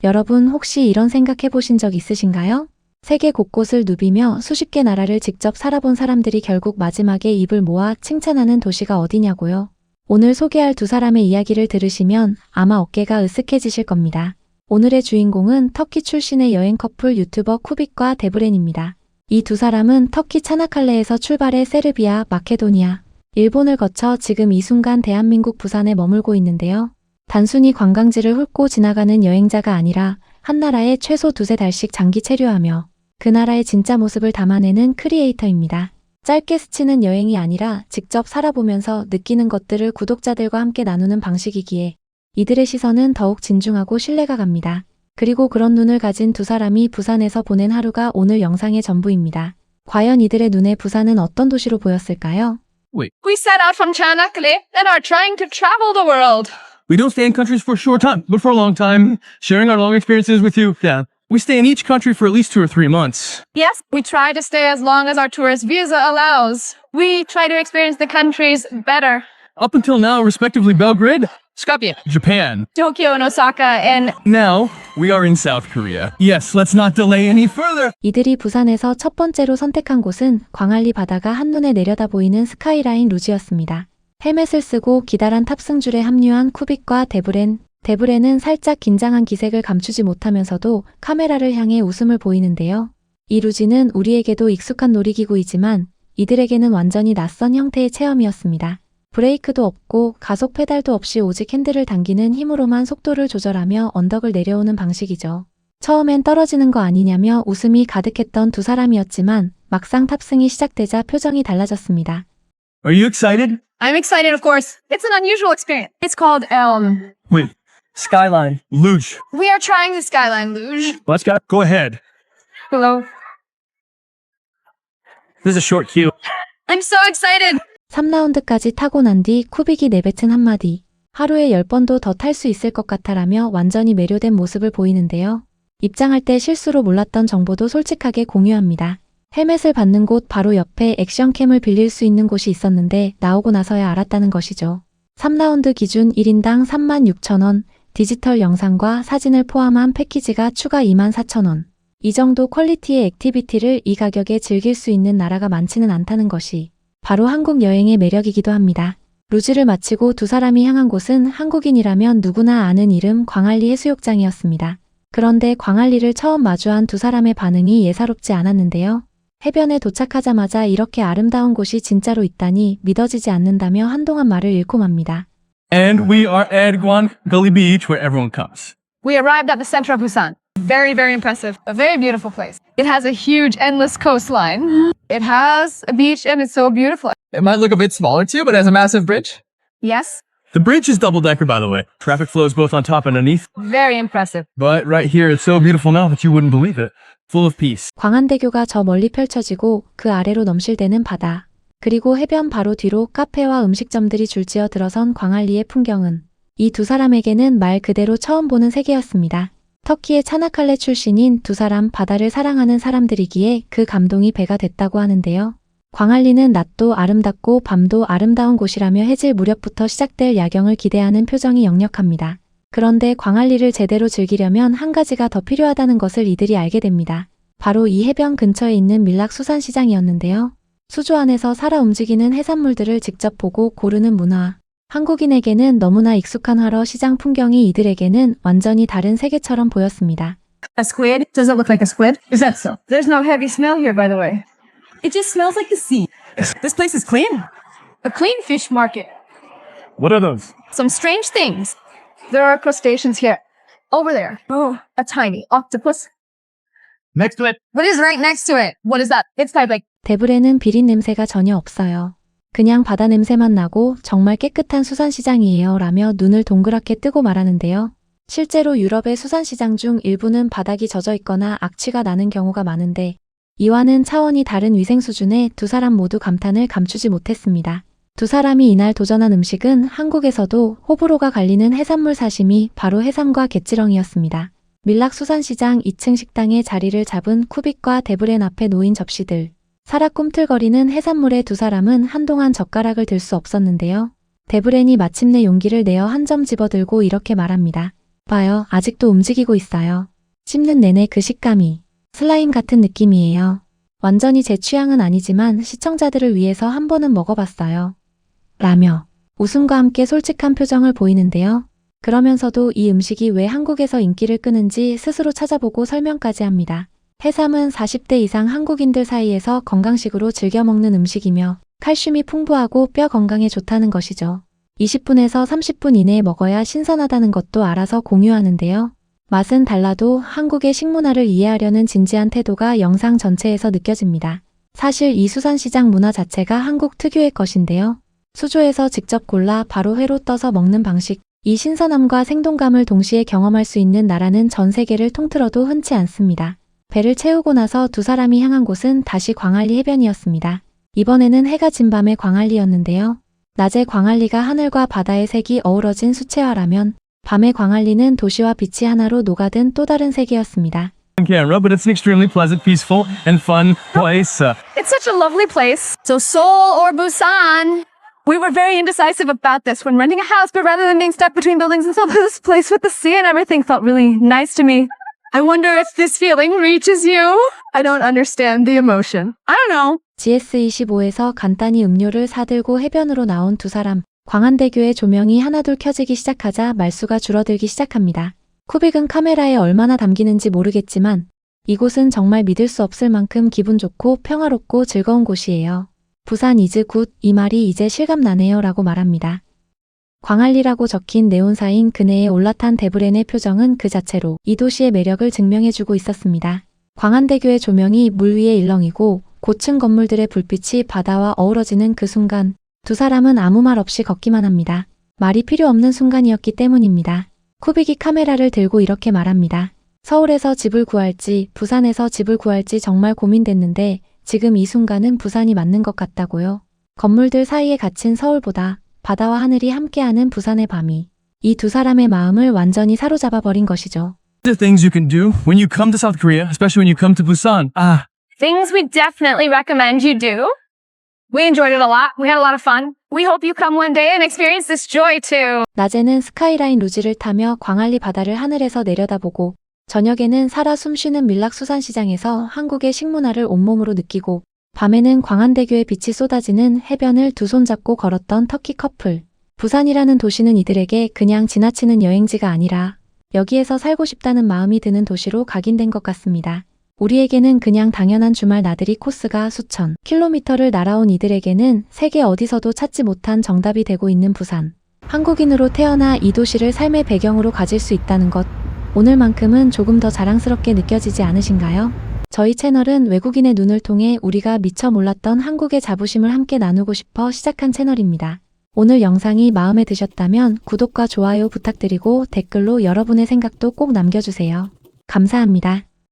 여러분 혹시 이런 생각해 보신 적 있으신가요? 세계 곳곳을 누비며 수십 개 나라를 직접 살아본 사람들이 결국 마지막에 입을 모아 칭찬하는 도시가 어디냐고요? 오늘 소개할 두 사람의 이야기를 들으시면 아마 어깨가 으쓱해지실 겁니다. 오늘의 주인공은 터키 출신의 여행 커플 유튜버 쿠빅과 데브렌입니다. 이 두 사람은 터키 차나칼레에서 출발해 세르비아, 마케도니아, 일본을 거쳐 지금 이 순간 대한민국 부산에 머물고 있는데요. 단순히 관광지를 훑고 지나가는 여행자가 아니라 한 나라에 최소 두세 달씩 장기 체류하며 그 나라의 진짜 모습을 담아내는 크리에이터입니다. 짧게 스치는 여행이 아니라 직접 살아보면서 느끼는 것들을 구독자들과 함께 나누는 방식이기에 이들의 시선은 더욱 진중하고 신뢰가 갑니다. 그리고 그런 눈을 가진 두 사람이 부산에서 보낸 하루가 오늘 영상의 전부입니다. 과연 이들의 눈에 부산은 어떤 도시로 보였을까요? We set out from Chanakale and are trying to travel the world. We don't stay in countries for a short time, but for a long time, sharing our long experiences with you. Yeah. We stay in each country for at least 2 or 3 months. Yes, we try to stay as long as our tourist visa allows. We try to experience the countries better. Up until now, respectively, Belgrade, Skopje, Japan. Tokyo and Osaka, and Now, we are in South Korea. Yes, let's not delay any further. 이들이 부산에서 첫 번째로 선택한 곳은 광안리 바다가 한눈에 내려다 보이는 스카이라인 루지였습니다. 헬멧을 쓰고 기다란 탑승줄에 합류한 쿠빅과 데브렌은 살짝 긴장한 기색을 감추지 못하면서도 카메라를 향해 웃음을 보이는데요. 이 루지는 우리에게도 익숙한 놀이기구이지만 이들에게는 완전히 낯선 형태의 체험이었습니다. 브레이크도 없고 가속 페달도 없이 오직 핸들을 당기는 힘으로만 속도를 조절하며 언덕을 내려오는 방식이죠. 처음엔 떨어지는 거 아니냐며 웃음이 가득했던 두 사람이었지만 막상 탑승이 시작되자 표정이 달라졌습니다. Are you excited? I'm excited, of course. It's an unusual experience. It's called, Wait, Skyline. Luge. we are trying the Skyline Luge. Let's go ahead. Hello. This is a short queue. I'm so excited. 3라운드까지 타고 난 뒤 쿠빅이 내뱉은 한마디. 하루에 10번도 더 탈 수 있을 것 같아라며 완전히 매료된 모습을 보이는데요. 입장할 때 실수로 몰랐던 정보도 솔직하게 공유합니다. 헬멧을 받는 곳 바로 옆에 액션캠을 빌릴 수 있는 곳이 있었는데 나오고 나서야 알았다는 것이죠. 3라운드 기준 1인당 36,000원, 디지털 영상과 사진을 포함한 패키지가 추가 24,000원. 이 정도 퀄리티의 액티비티를 이 가격에 즐길 수 있는 나라가 많지는 않다는 것이 바로 한국 여행의 매력이기도 합니다. 루지를 마치고 두 사람이 향한 곳은 한국인이라면 누구나 아는 이름 광안리 해수욕장이었습니다. 그런데 광안리를 처음 마주한 두 사람의 반응이 예사롭지 않았는데요. 해변에 도착하자마자 이렇게 아름다운 곳이 진짜로 있다니 믿어지지 않는다며 한동안 말을 잃고 맙니다. And we are at Gully Beach, where everyone comes. We arrived at the center of Busan. Very, very impressive. A very beautiful place. It has a huge, endless coastline. It has a beach and it's so beautiful. It might look a bit smaller too, but it has a massive bridge. Yes, The bridge is double-decker, by the way. Traffic flows both on top and underneath. very impressive. But right here, it's so beautiful now that you wouldn't believe it. Full of peace. 광안대교가 저 멀리 펼쳐지고 그 아래로 넘실대는 바다. 그리고 해변 바로 뒤로 카페와 음식점들이 줄지어 들어선 광안리의 풍경은 이 두 사람에게는 말 그대로 처음 보는 세계였습니다. 터키의 차나칼레 출신인 두 사람 바다를 사랑하는 사람들이기에 그 감동이 배가 됐다고 하는데요. 광안리는 낮도 아름답고 밤도 아름다운 곳이라며 해질 무렵부터 시작될 야경을 기대하는 표정이 역력합니다. 그런데 광안리를 제대로 즐기려면 한 가지가 더 필요하다는 것을 이들이 알게 됩니다. 바로 이 해변 근처에 있는 밀락 수산시장이었는데요. 수조 안에서 살아 움직이는 해산물들을 직접 보고 고르는 문화. 한국인에게는 너무나 익숙한 화러 시장 풍경이 이들에게는 완전히 다른 세계처럼 보였습니다. A squid? Does it look like a squid? Is that so? There's no heavy smell here, by the way. It just smells like the sea. This place is clean. A clean fish market. What are those? Some strange things. There are crustaceans here. Over there. Oh, a tiny octopus. Next to it. What is right next to it? What is that? It's type like 데브레는 비린 냄새가 전혀 없어요. 그냥 바다 냄새만 나고 정말 깨끗한 수산시장이에요 라며 눈을 동그랗게 뜨고 말하는데요. 실제로 유럽의 수산시장 중 일부는 바닥이 젖어 있거나 악취가 나는 경우가 많은데 이와는 차원이 다른 위생 수준에 두 사람 모두 감탄을 감추지 못했습니다. 두 사람이 이날 도전한 음식은 한국에서도 호불호가 갈리는 해산물 사시미, 바로 해삼과 갯지렁이었습니다. 밀락 수산시장 2층 식당에 자리를 잡은 쿠빅과 데브렌 앞에 놓인 접시들. 살아 꿈틀거리는 해산물에 두 사람은 한동안 젓가락을 들 수 없었는데요. 데브렌이 마침내 용기를 내어 한 점 집어들고 이렇게 말합니다. 봐요. 아직도 움직이고 있어요. 씹는 내내 그 식감이 슬라임 같은 느낌이에요. 완전히 제 취향은 아니지만 시청자들을 위해서 한 번은 먹어봤어요. 라며 웃음과 함께 솔직한 표정을 보이는데요. 그러면서도 이 음식이 왜 한국에서 인기를 끄는지 스스로 찾아보고 설명까지 합니다. 해삼은 40대 이상 한국인들 사이에서 건강식으로 즐겨 먹는 음식이며 칼슘이 풍부하고 뼈 건강에 좋다는 것이죠. 20분에서 30분 이내에 먹어야 신선하다는 것도 알아서 공유하는데요. 맛은 달라도 한국의 식문화를 이해하려는 진지한 태도가 영상 전체에서 느껴집니다. 사실 이 수산시장 문화 자체가 한국 특유의 것인데요. 수조에서 직접 골라 바로 회로 떠서 먹는 방식, 이 신선함과 생동감을 동시에 경험할 수 있는 나라는 전 세계를 통틀어도 흔치 않습니다. 배를 채우고 나서 두 사람이 향한 곳은 다시 광안리 해변이었습니다. 이번에는 해가 진 밤의 광안리였는데요. 낮에 광안리가 하늘과 바다의 색이 어우러진 수채화라면 밤의 광안리는 도시와 빛이 하나로 녹아든 또 다른 세계였습니다. On camera, but it's an extremely pleasant, peaceful, and fun place. It's such a lovely place. So Seoul or Busan? We were very indecisive about this when renting a house, but rather than being stuck between buildings and stuff, this place with the sea and everything felt really nice to me. I wonder if this feeling reaches you. I don't understand the emotion. I don't know. GS25에서 간단히 음료를 사들고 해변으로 나온 두 사람. 광안대교의 조명이 하나둘 켜지기 시작하자 말수가 줄어들기 시작합니다. 쿠빅은 카메라에 얼마나 담기는지 모르겠지만 이곳은 정말 믿을 수 없을 만큼 기분 좋고 평화롭고 즐거운 곳이에요. 부산 이즈 굿, 이 말이 이제 실감나네요 라고 말합니다. 광안리라고 적힌 네온사인 그네의 올라탄 데브렌의 표정은 그 자체로 이 도시의 매력을 증명해주고 있었습니다. 광안대교의 조명이 물 위에 일렁이고 고층 건물들의 불빛이 바다와 어우러지는 그 순간 두 사람은 아무 말 없이 걷기만 합니다. 말이 필요 없는 순간이었기 때문입니다. 쿠빅이 카메라를 들고 이렇게 말합니다. 서울에서 집을 구할지 부산에서 집을 구할지 정말 고민됐는데 지금 이 순간은 부산이 맞는 것 같다고요. 건물들 사이에 갇힌 서울보다 바다와 하늘이 함께하는 부산의 밤이 이 두 사람의 마음을 완전히 사로잡아 버린 것이죠. The things you can do when you come to South Korea, especially when you come to Busan. Things we definitely recommend you do. We enjoyed it a lot. We had a lot of fun. We hope you come one day and experience this joy too. 낮에는 스카이라인 루지를 타며 광안리 바다를 하늘에서 내려다보고 저녁에는 살아 숨쉬는 밀락수산시장에서 한국의 식문화를 온몸으로 느끼고 밤에는 광안대교의 빛이 쏟아지는 해변을 두 손 잡고 걸었던 터키 커플. 부산이라는 도시는 이들에게 그냥 지나치는 여행지가 아니라 여기에서 살고 싶다는 마음이 드는 도시로 각인된 것 같습니다. 우리에게는 그냥 당연한 주말 나들이 코스가 수천 킬로미터를 날아온 이들에게는 세계 어디서도 찾지 못한 정답이 되고 있는 부산. 한국인으로 태어나 이 도시를 삶의 배경으로 가질 수 있다는 것. 오늘만큼은 조금 더 자랑스럽게 느껴지지 않으신가요? 저희 채널은 외국인의 눈을 통해 우리가 미처 몰랐던 한국의 자부심을 함께 나누고 싶어 시작한 채널입니다. 오늘 영상이 마음에 드셨다면 구독과 좋아요 부탁드리고 댓글로 여러분의 생각도 꼭 남겨주세요. 감사합니다.